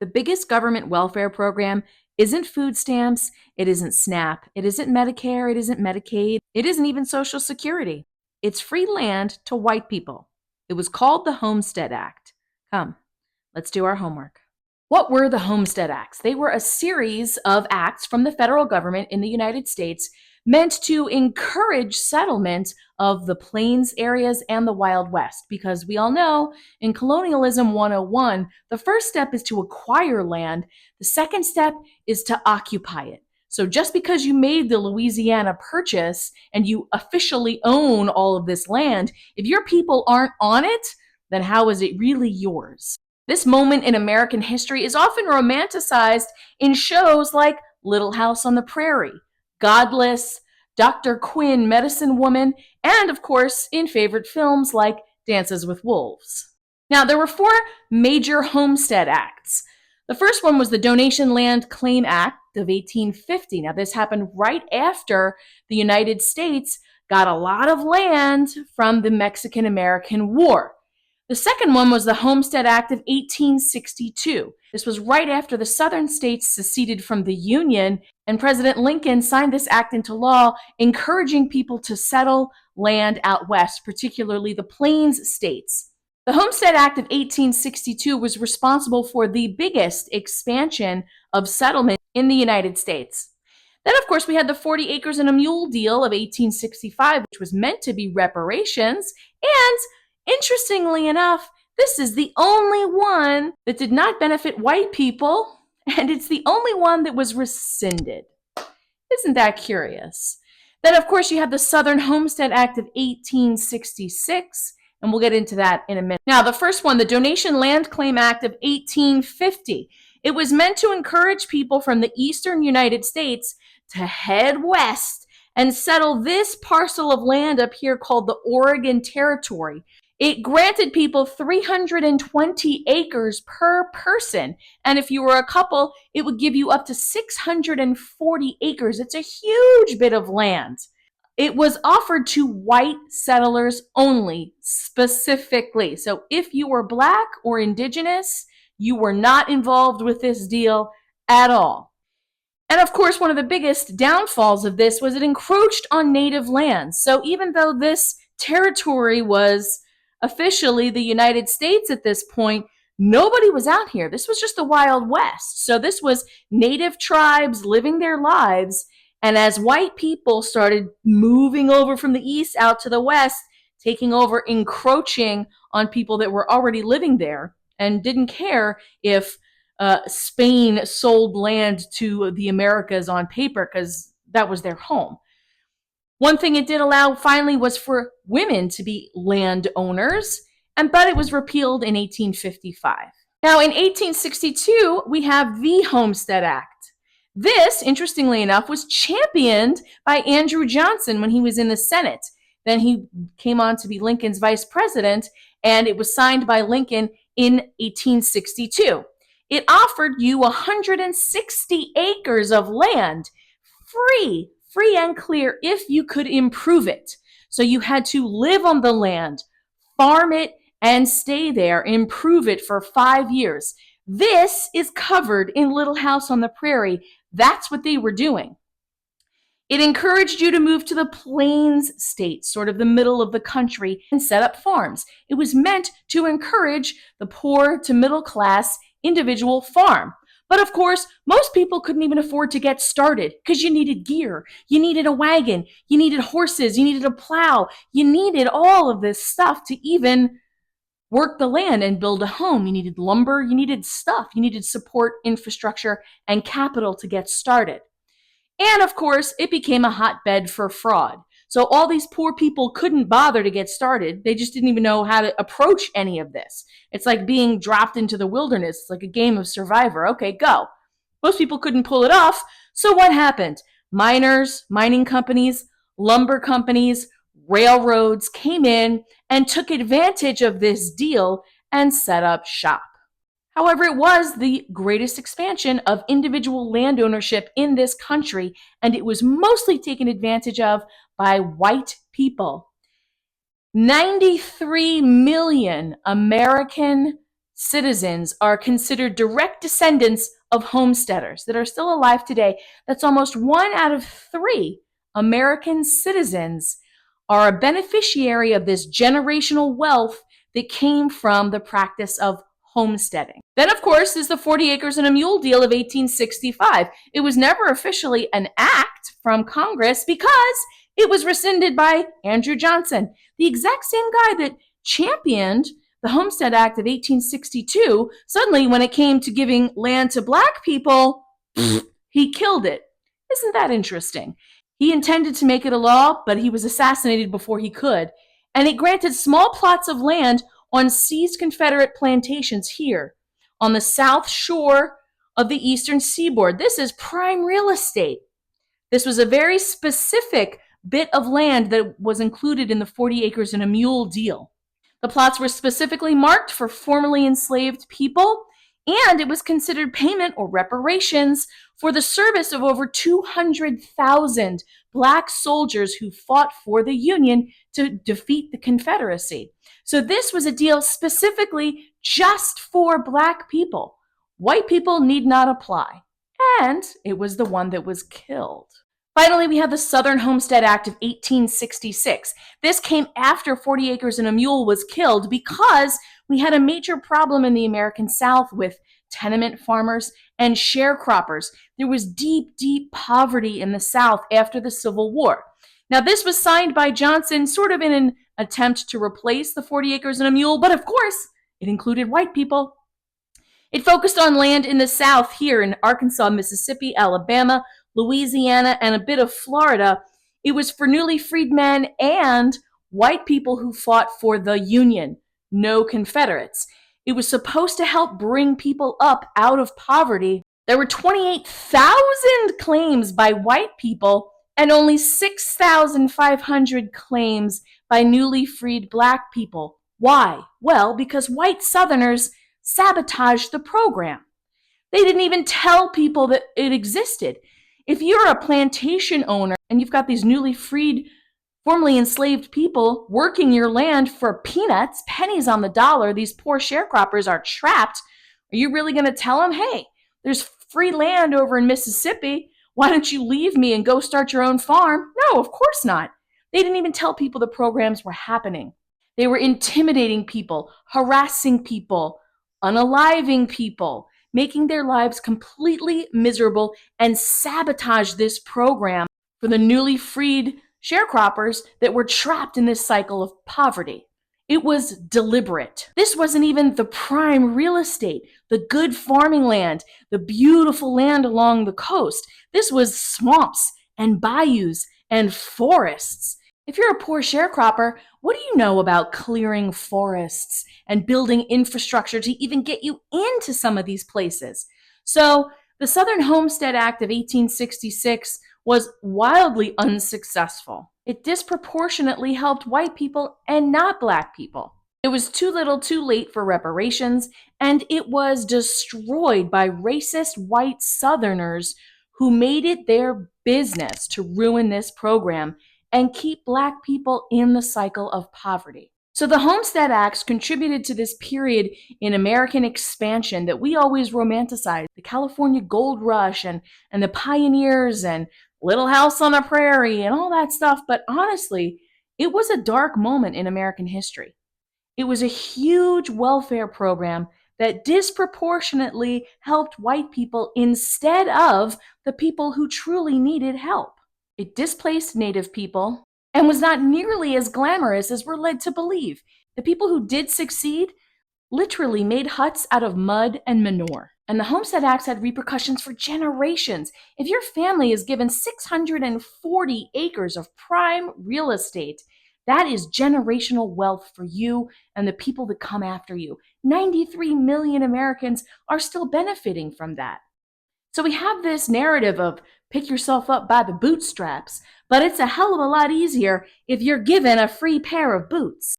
The biggest government welfare program isn't food stamps, it isn't SNAP, it isn't Medicare, it isn't Medicaid, it isn't even Social Security. It's free land to white people. It was called the Homestead Act. Come, let's do our homework. What were the Homestead Acts? They were a series of acts from the federal government in the United States meant to encourage settlement of the plains areas and the Wild West. Because we all know in Colonialism 101, the first step is to acquire land, the second step is to occupy it. So just because you made the Louisiana Purchase and you officially own all of this land, if your people aren't on it, then how is it really yours? This moment in American history is often romanticized in shows like Little House on the Prairie, Godless, Dr. Quinn, Medicine Woman, and of course in favorite films like Dances with Wolves. Now, there were four major Homestead Acts. The first one was the Donation Land Claim Act of 1850. Now, this happened right after the United States got a lot of land from the Mexican-American War. The second one was the Homestead Act of 1862. This was right after the southern states seceded from the Union, and President Lincoln signed this act into law, encouraging people to settle land out west, particularly the Plains states. The Homestead Act of 1862 was responsible for the biggest expansion of settlement in the United States. Then, of course, we had the 40 acres and a mule deal of 1865, which was meant to be reparations, and interestingly enough, this is the only one that did not benefit white people, and it's the only one that was rescinded. Isn't that curious? Then, of course, you have the Southern Homestead Act of 1866, and we'll get into that in a minute. Now, the first one, the Donation Land Claim Act of 1850. It was meant to encourage people from the eastern United States to head west and settle this parcel of land up here called the Oregon Territory. It granted people 320 acres per person. And if you were a couple, it would give you up to 640 acres. It's a huge bit of land. It was offered to white settlers only, specifically. So if you were Black or Indigenous, you were not involved with this deal at all. And of course, one of the biggest downfalls of this was it encroached on native lands. So even though this territory was officially the United States at this point, nobody was out here. This was just the Wild West. So this was native tribes living their lives. And as white people started moving over from the east out to the west, taking over, encroaching on people that were already living there and didn't care if Spain sold land to the Americas on paper because that was their home. One thing it did allow finally was for women to be landowners, but it was repealed in 1855. Now, in 1862, we have the Homestead Act. This, interestingly enough, was championed by Andrew Johnson when he was in the Senate. Then he came on to be Lincoln's vice president, and it was signed by Lincoln in 1862. It offered you 160 acres of land, free and clear, if you could improve it. So you had to live on the land, farm it, and stay there, improve it for 5 years. This is covered in Little House on the Prairie. That's what they were doing. It encouraged you to move to the Plains states, sort of the middle of the country, and set up farms. It was meant to encourage the poor to middle class individual farm. But of course, most people couldn't even afford to get started because you needed gear, you needed a wagon, you needed horses, you needed a plow, you needed all of this stuff to even work the land and build a home. You needed lumber, you needed stuff, you needed support, infrastructure, and capital to get started. And of course, it became a hotbed for fraud. So all these poor people couldn't bother to get started. They just didn't even know how to approach any of this. It's like being dropped into the wilderness. It's like a game of Survivor. Okay, go. Most people couldn't pull it off. So what happened? Miners, mining companies, lumber companies, railroads came in and took advantage of this deal and set up shop. However, it was the greatest expansion of individual land ownership in this country, and it was mostly taken advantage of by white people. 93 million American citizens are considered direct descendants of homesteaders that are still alive today. That's almost 1 out of 3 American citizens are a beneficiary of this generational wealth that came from the practice of homesteading. Then, of course, is the 40 acres and a mule deal of 1865. It was never officially an act from Congress because it was rescinded by Andrew Johnson, the exact same guy that championed the Homestead Act of 1862. Suddenly, when it came to giving land to Black people, he killed it. Isn't that interesting? He intended to make it a law, but he was assassinated before he could, and it granted small plots of land on seized Confederate plantations here on the south shore of the eastern seaboard. This is prime real estate. This was a very specific bit of land that was included in the 40 acres and a mule deal. The plots were specifically marked for formerly enslaved people, and it was considered payment or reparations for the service of over 200,000 Black soldiers who fought for the Union to defeat the Confederacy. So this was a deal specifically just for Black people. White people need not apply. And it was the one that was killed. Finally, we have the Southern Homestead Act of 1866. This came after 40 acres and a mule was killed because we had a major problem in the American South with tenement farmers and sharecroppers. There was deep, deep poverty in the South after the Civil War. Now, this was signed by Johnson sort of in an attempt to replace the 40 acres and a mule, but of course, it included white people. It focused on land in the South here in Arkansas, Mississippi, Alabama, Louisiana, and a bit of Florida. It was for newly freed men and white people who fought for the Union, no Confederates. It was supposed to help bring people up out of poverty. There were 28,000 claims by white people and only 6,500 claims by newly freed Black people. Why? Well, because white Southerners sabotaged the program. They didn't even tell people that it existed. If you're a plantation owner and you've got these newly freed, formerly enslaved people working your land for peanuts, pennies on the dollar, these poor sharecroppers are trapped, are you really going to tell them, hey, there's free land over in Mississippi, why don't you leave me and go start your own farm? No, of course not. They didn't even tell people the programs were happening. They were intimidating people, harassing people, unaliving people, making their lives completely miserable, and sabotage this program for the newly freed sharecroppers that were trapped in this cycle of poverty. It was deliberate. This wasn't even the prime real estate, the good farming land, the beautiful land along the coast. This was swamps and bayous and forests. If you're a poor sharecropper, what do you know about clearing forests and building infrastructure to even get you into some of these places? So the Southern Homestead Act of 1866 was wildly unsuccessful. It disproportionately helped white people and not Black people. It was too little too late for reparations, and it was destroyed by racist white Southerners who made it their business to ruin this program and keep Black people in the cycle of poverty. So the Homestead Acts contributed to this period in American expansion that we always romanticize, the California Gold Rush and the pioneers and Little House on the Prairie and all that stuff. But honestly, it was a dark moment in American history. It was a huge welfare program that disproportionately helped white people instead of the people who truly needed help. It displaced Native people and was not nearly as glamorous as we're led to believe. The people who did succeed literally made huts out of mud and manure. And the Homestead Acts had repercussions for generations. If your family is given 640 acres of prime real estate, that is generational wealth for you and the people that come after you. 93 million Americans are still benefiting from that. So we have this narrative of pick yourself up by the bootstraps, but it's a hell of a lot easier if you're given a free pair of boots.